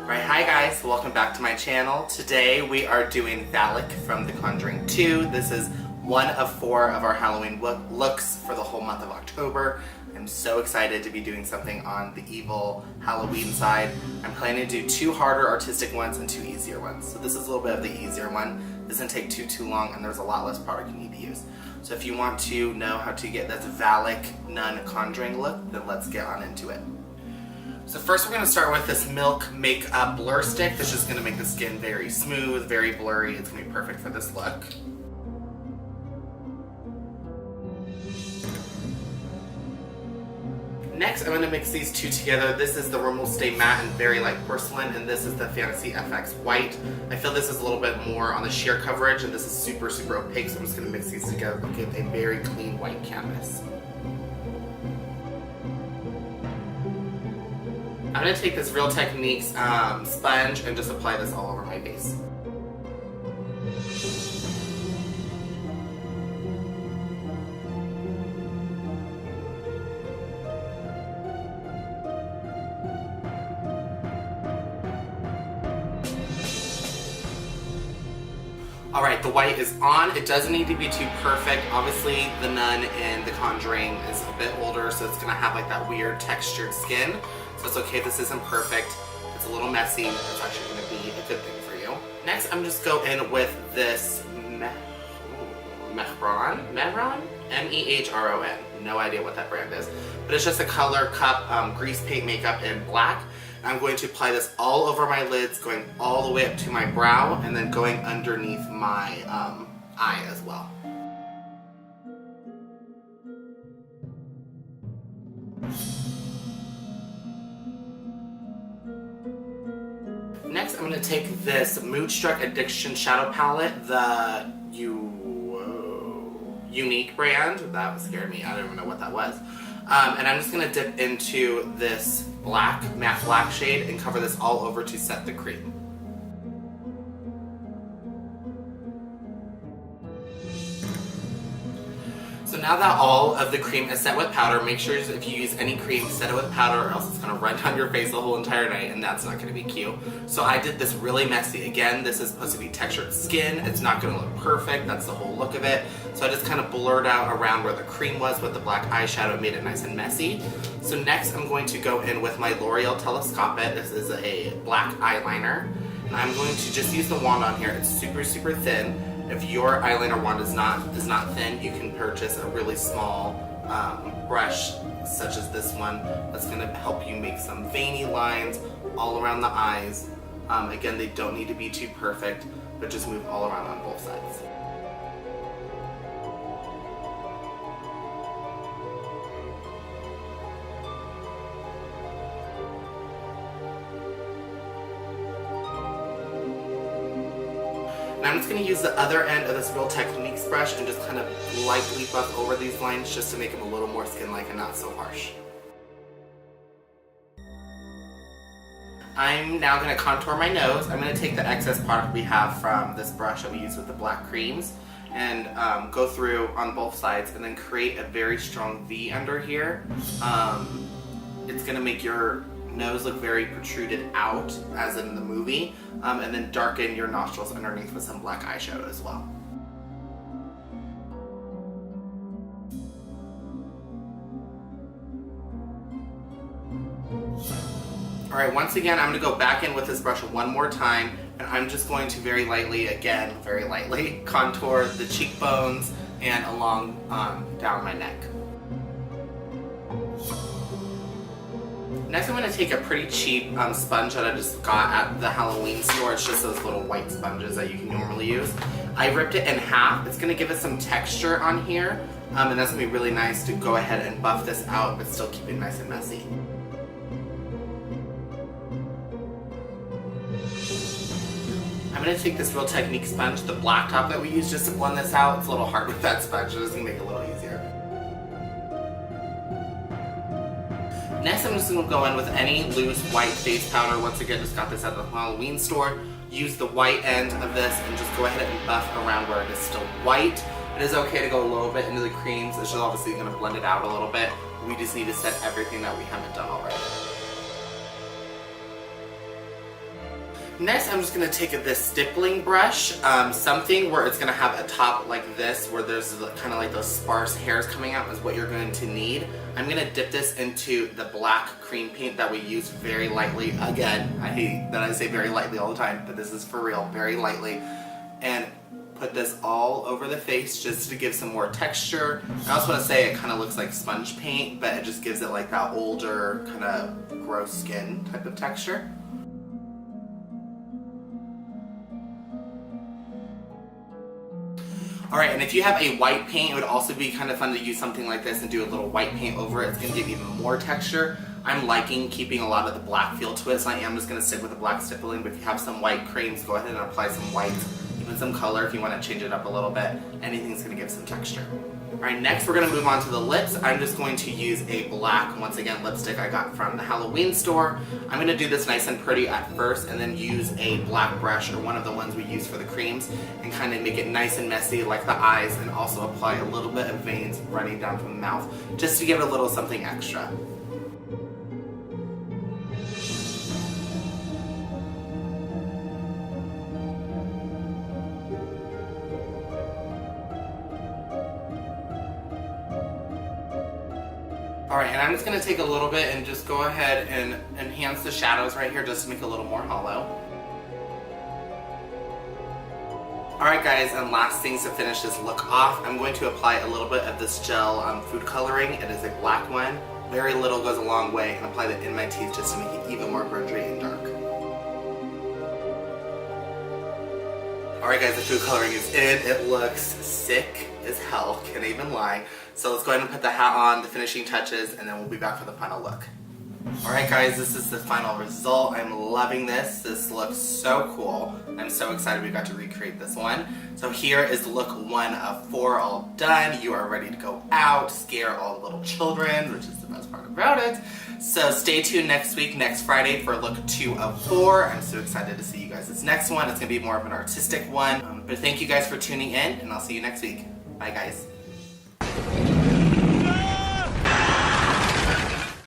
Right, hi guys, welcome back to my channel. Today we are doing Valak from The Conjuring 2. This is one of 4 of our Halloween looks for the whole month of October. I'm so excited to be doing something on the evil Halloween side. I'm planning to do 2 harder artistic ones and 2 easier ones. So this is a little bit of the easier one. It doesn't take too long and there's a lot less product you need to use. So if you want to know how to get this Valak Nun Conjuring look, then let's get on into it. So first we're going to start with this Milk Makeup Blur Stick. This is just going to make the skin very smooth, very blurry. It's going to be perfect for this look. Next I'm going to mix these 2 together. This is the Rimmel Stay Matte and Very Light Porcelain, and this is the Fantasy FX White. I feel this is a little bit more on the sheer coverage, and this is super opaque, so I'm just going to mix these together to get a very clean white canvas. I'm going to take this Real Techniques sponge and just apply this all over my base. Alright, the white is on. It doesn't need to be too perfect. Obviously, the Nun in The Conjuring is a bit older, so it's going to have like that weird textured skin. So it's okay if this isn't perfect. It's a little messy. It's actually going to be a good thing for you. Next, I'm just go in with this Mehron? M-E-H-R-O-N. No idea what that brand is. But it's just a Color Cup grease paint makeup in black. I'm going to apply this all over my lids, going all the way up to my brow, and then going underneath my eye as well. Next, I'm going to take this Moodstruck Addiction Shadow Palette, the Unique brand. That scared me. I don't even know what that was. And I'm just going to dip into this matte black shade and cover this all over to set the cream. So now that all of the cream is set with powder, make sure if you use any cream, set it with powder or else it's going to run down your face the whole entire night and that's not going to be cute. So I did this really messy. Again, this is supposed to be textured skin. It's not going to look perfect. That's the whole look of it. So I just kind of blurred out around where the cream was with the black eyeshadow, made it nice and messy. So next I'm going to go in with my L'Oreal Telescopic. This is a black eyeliner. And I'm going to just use the wand on here. It's super thin. If your eyeliner wand is not thin, you can purchase a really small brush such as this one that's going to help you make some veiny lines all around the eyes. Again, they don't need to be too perfect, but just move all around on both sides. I'm just going to use the other end of this Real Techniques brush and just kind of lightly buff over these lines just to make them a little more skin-like and not so harsh. I'm now going to contour my nose. I'm going to take the excess product we have from this brush that we use with the black creams and go through on both sides and then create a very strong V under here. It's going to make your nose look very protruded out, as in the movie, and then darken your nostrils underneath with some black eyeshadow as well. Alright, once again I'm going to go back in with this brush one more time, and I'm just going to very lightly contour the cheekbones and along down my neck. Next I'm going to take a pretty cheap sponge that I just got at the Halloween store. It's just those little white sponges that you can normally use. I ripped it in half. It's going to give it some texture on here, and that's going to be really nice to go ahead and buff this out but still keep it nice and messy. I'm going to take this Real Techniques sponge, the black top that we use, just to blend this out. It's a little hard with that sponge, so it's going to make it a little easier. Next, I'm just going to go in with any loose white face powder. Once again, just got this at the Halloween store. Use the white end of this and just go ahead and buff around where it is still white. It is okay to go a little bit into the creams. It's just obviously going to blend it out a little bit. We just need to set everything that we haven't done already. Next, I'm just going to take this stippling brush, something where it's going to have a top like this, where there's kind of like those sparse hairs coming out is what you're going to need. I'm going to dip this into the black cream paint that we use very lightly. Again, I hate that I say very lightly all the time, but this is for real, very lightly. And put this all over the face just to give some more texture. I also want to say it kind of looks like sponge paint, but it just gives it like that older, kind of gross skin type of texture. Alright, and if you have a white paint, it would also be kind of fun to use something like this and do a little white paint over it. It's going to give even more texture. I'm liking keeping a lot of the black feel to it, so I am just going to stick with the black stippling, but if you have some white creams, go ahead and apply some white, even some color if you want to change it up a little bit. Anything's going to give some texture. Alright, next we're going to move on to the lips. I'm just going to use a black, once again, lipstick I got from the Halloween store. I'm going to do this nice and pretty at first and then use a black brush or one of the ones we use for the creams and kind of make it nice and messy like the eyes, and also apply a little bit of veins running down from the mouth just to give it a little something extra. Alright, and I'm just going to take a little bit and just go ahead and enhance the shadows right here just to make it a little more hollow. Alright guys, and last things to finish this look off, I'm going to apply a little bit of this gel food coloring. It is a black one. Very little goes a long way, and apply that in my teeth just to make it even more grungy and dark. Alright guys, the food coloring is in. It looks sick as hell, can't even lie. So let's go ahead and put the hat on, the finishing touches, and then we'll be back for the final look. Alright guys, this is the final result. I'm loving this. This looks so cool. I'm so excited we got to recreate this one. So here is look 1 of 4 all done. You are ready to go out, scare all the little children, which is the best part about it. So stay tuned next week, next Friday, for look 2 of 4. I'm so excited to see you guys this next one. It's going to be more of an artistic one. But thank you guys for tuning in, and I'll see you next week. Bye guys.